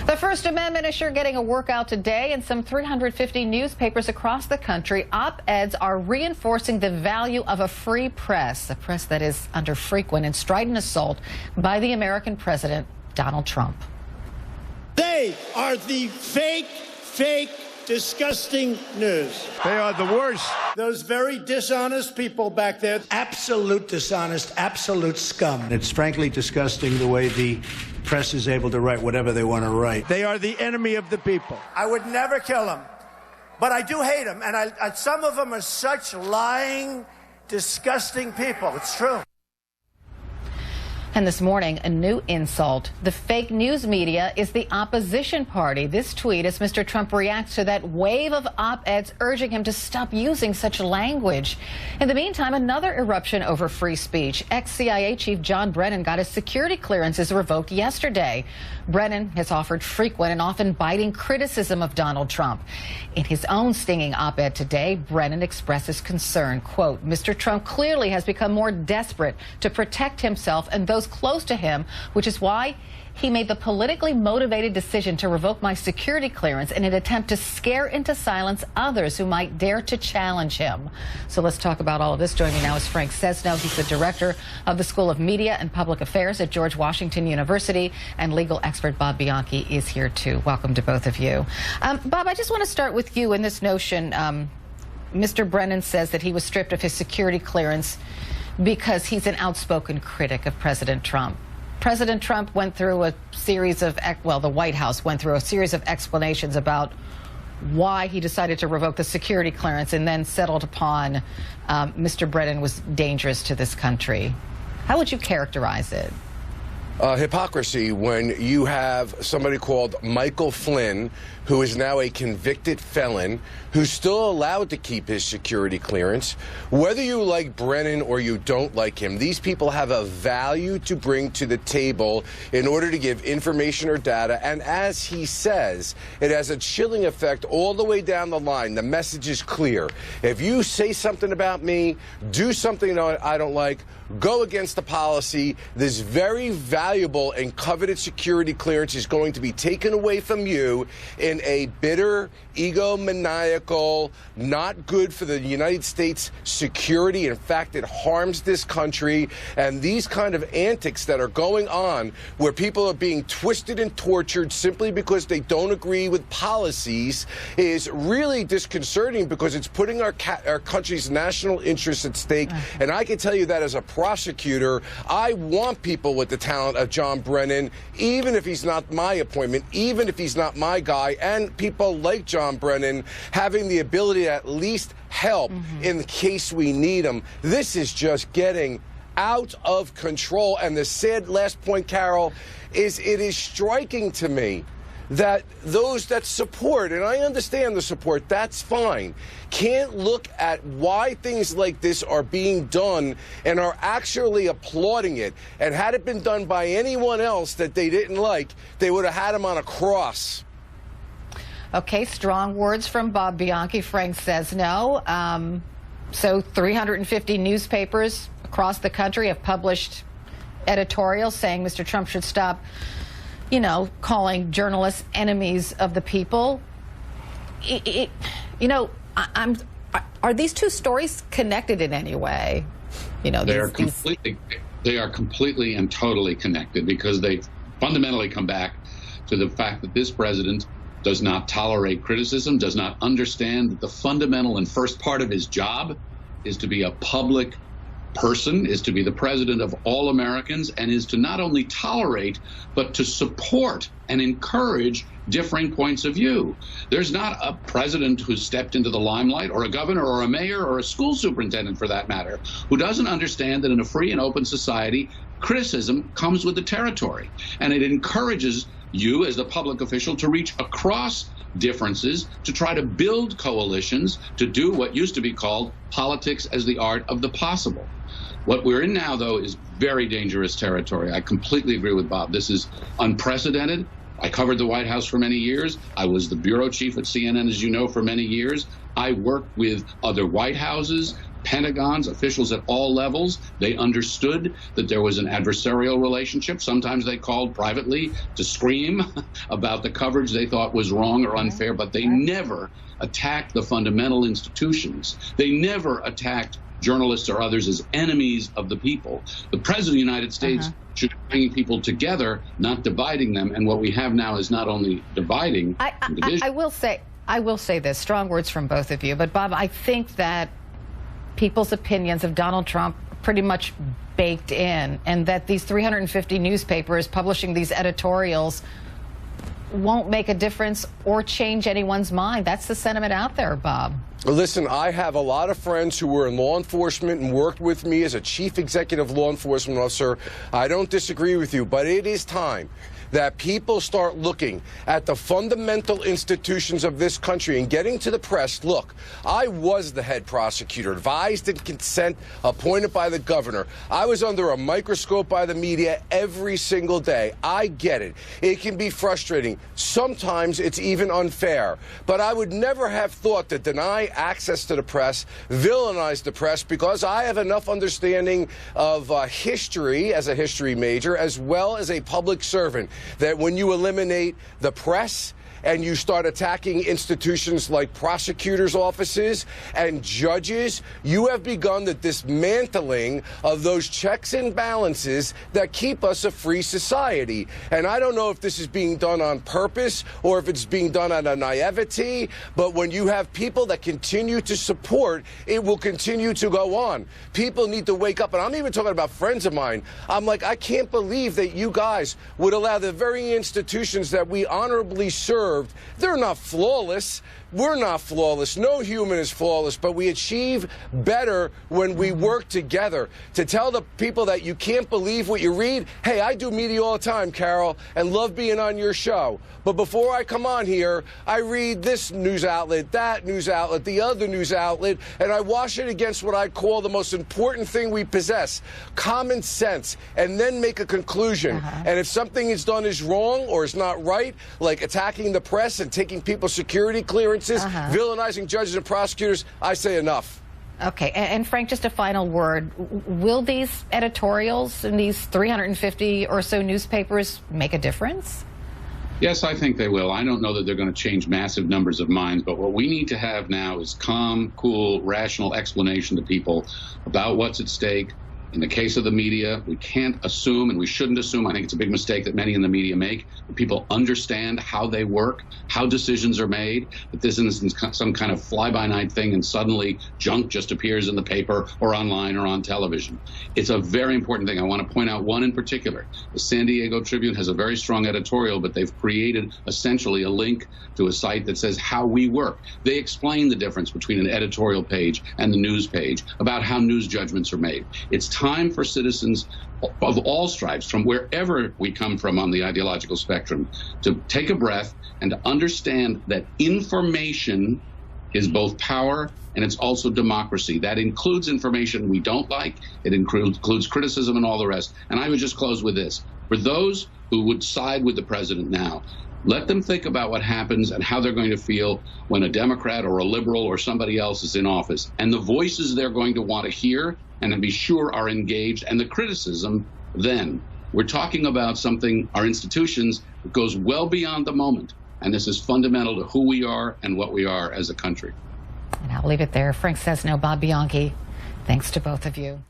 The First Amendment is sure getting a workout today. In some 350 newspapers across the country, op-eds are reinforcing the value of a free press, a press that is under frequent and strident assault by the American president, Donald Trump. They are the fake, disgusting news. They are the worst. Those very dishonest people back there. Absolute dishonest, absolute scum. It's frankly disgusting the way the press is able to write whatever they want to write. They are the enemy of the people. I would never kill them, but I do hate them. And some of them are such lying, disgusting people. It's true. And this morning, a new insult. The fake news media is the opposition party. This tweet as Mr. Trump reacts to that wave of op-eds urging him to stop using such language. In the meantime, another eruption over free speech. Ex-CIA Chief John Brennan got his security clearances revoked yesterday. Brennan has offered frequent and often biting criticism of Donald Trump. In his own stinging op-ed today, Brennan expresses concern. Quote, Mr. Trump clearly has become more desperate to protect himself and those close to him, which is why he made the politically motivated decision to revoke my security clearance in an attempt to scare into silence others who might dare to challenge him. So let's talk about all of this. Joining me now is Frank Sesno. He's the director of the School of Media and Public Affairs at George Washington University, and legal expert Bob Bianchi is here too. Welcome to both of you. Bob, I just want to start with you in this notion. Mr. Brennan says that he was stripped of his security clearance because he's an outspoken critic of President Trump. President Trump went through a series of, well, the White House went through a series of explanations about why he decided to revoke the security clearance and then settled upon Mr. Brennan was dangerous to this country. How would you characterize it? Hypocrisy when you have somebody called Michael Flynn, who is now a convicted felon, who's still allowed to keep his security clearance. Whether you like Brennan or you don't like him, these people have a value to bring to the table in order to give information or data. And as he says, it has a chilling effect all the way down the line. The message is clear. If you say something about me, do something I don't like, go against the policy, this very valuable and coveted security clearance is going to be taken away from you in a bitter, egomaniacal, not good for the United States security. In fact, it harms this country. And these kind of antics that are going on where people are being twisted and tortured simply because they don't agree with policies is really disconcerting, because it's putting our country's national interests at stake. And I can tell you that as a prosecutor, I want people with the talent of John Brennan, even if he's not my appointment, even if he's not my guy, and people like John Brennan having the ability to at least help in case we need them. This is just getting out of control. And the sad last point, Carol, is it is striking to me that those that support, and I understand the support, that's fine, can't look at why things like this are being done and are actually applauding it. And had it been done by anyone else that they didn't like, they would have had him on a cross. Okay, strong words from Bob Bianchi. Frank says no. So 350 newspapers across the country have published editorials saying Mr. Trump should stop, you know, calling journalists enemies of the people. Are these two stories connected in any way? You know, they are completely and totally connected, because they fundamentally come back to the fact that this president does not tolerate criticism, does not understand that the fundamental and first part of his job is to be a public person, is to be the president of all Americans, and is to not only tolerate, but to support and encourage differing points of view. There's not a president who's stepped into the limelight, or a governor or a mayor or a school superintendent for that matter, who doesn't understand that in a free and open society, criticism comes with the territory, and it encourages you as the public official to reach across differences, to try to build coalitions, to do what used to be called politics as the art of the possible. What we're in now, though, is very dangerous territory. I completely agree with Bob. This is unprecedented. I covered the White House for many years. I was the bureau chief at CNN, as you know, for many years. I worked with other White Houses, Pentagons, officials at all levels. They understood that there was an adversarial relationship. Sometimes they called privately to scream about the coverage they thought was wrong or unfair, but they never attacked the fundamental institutions. They never attacked journalists or others as enemies of the people. The President of the United States should be bringing people together, not dividing them. And what we have now is not only dividing. I will say this, strong words from both of you, but Bob, I think that people's opinions of Donald Trump pretty much baked in, and that these 350 newspapers publishing these editorials won't make a difference or change anyone's mind. That's the sentiment out there, Bob. Listen, I have a lot of friends who were in law enforcement and worked with me as a chief executive law enforcement officer. I don't disagree with you, but it is time that people start looking at the fundamental institutions of this country and getting to the press. Look, I was the head prosecutor, advised and consent, appointed by the governor. I was under a microscope by the media every single day. I get it. It can be frustrating. Sometimes it's even unfair. But I would never have thought to deny access to the press, villainize the press, because I have enough understanding of history as a history major, as well as a public servant, that when you eliminate the press and you start attacking institutions like prosecutors' offices and judges, you have begun the dismantling of those checks and balances that keep us a free society. And I don't know if this is being done on purpose or if it's being done out of naivety, but when you have people that continue to support, it will continue to go on. People need to wake up, and I'm even talking about friends of mine. I'm like, I can't believe that you guys would allow the very institutions that we honorably serve. They're not flawless. We're not flawless. No human is flawless, but we achieve better when we work together. To tell the people that you can't believe what you read, hey, I do media all the time, Carol, and love being on your show. But before I come on here, I read this news outlet, that news outlet, the other news outlet, and I wash it against what I call the most important thing we possess, common sense, and then make a conclusion. And if something is done is wrong or is not right, like attacking the press and taking people's security clearances, villainizing judges and prosecutors, I say enough. Okay, and Frank, just a final word. Will these editorials in these 350 or so newspapers make a difference? Yes, I think they will. I don't know that they're going to change massive numbers of minds, but what we need to have now is calm, cool, rational explanation to people about what's at stake. In the case of the media, we can't assume, and we shouldn't assume, I think it's a big mistake that many in the media make, that people understand how they work, how decisions are made, that this isn't some kind of fly-by-night thing and suddenly junk just appears in the paper or online or on television. It's a very important thing. I want to point out one in particular. The San Diego Tribune has a very strong editorial, but they've created essentially a link to a site that says how we work. They explain the difference between an editorial page and the news page about how news judgments are made. It's time for citizens of all stripes, from wherever we come from on the ideological spectrum, to take a breath and to understand that information is both power and it's also democracy. That includes information we don't like. It includes criticism and all the rest. And I would just close with this. For those who would side with the president now, let them think about what happens and how they're going to feel when a Democrat or a liberal or somebody else is in office, and the voices they're going to want to hear and to be sure are engaged, and the criticism then. We're talking about something, our institutions, that goes well beyond the moment, and this is fundamental to who we are and what we are as a country. And I'll leave it there. Frank Sesno, Bob Bianchi, thanks to both of you.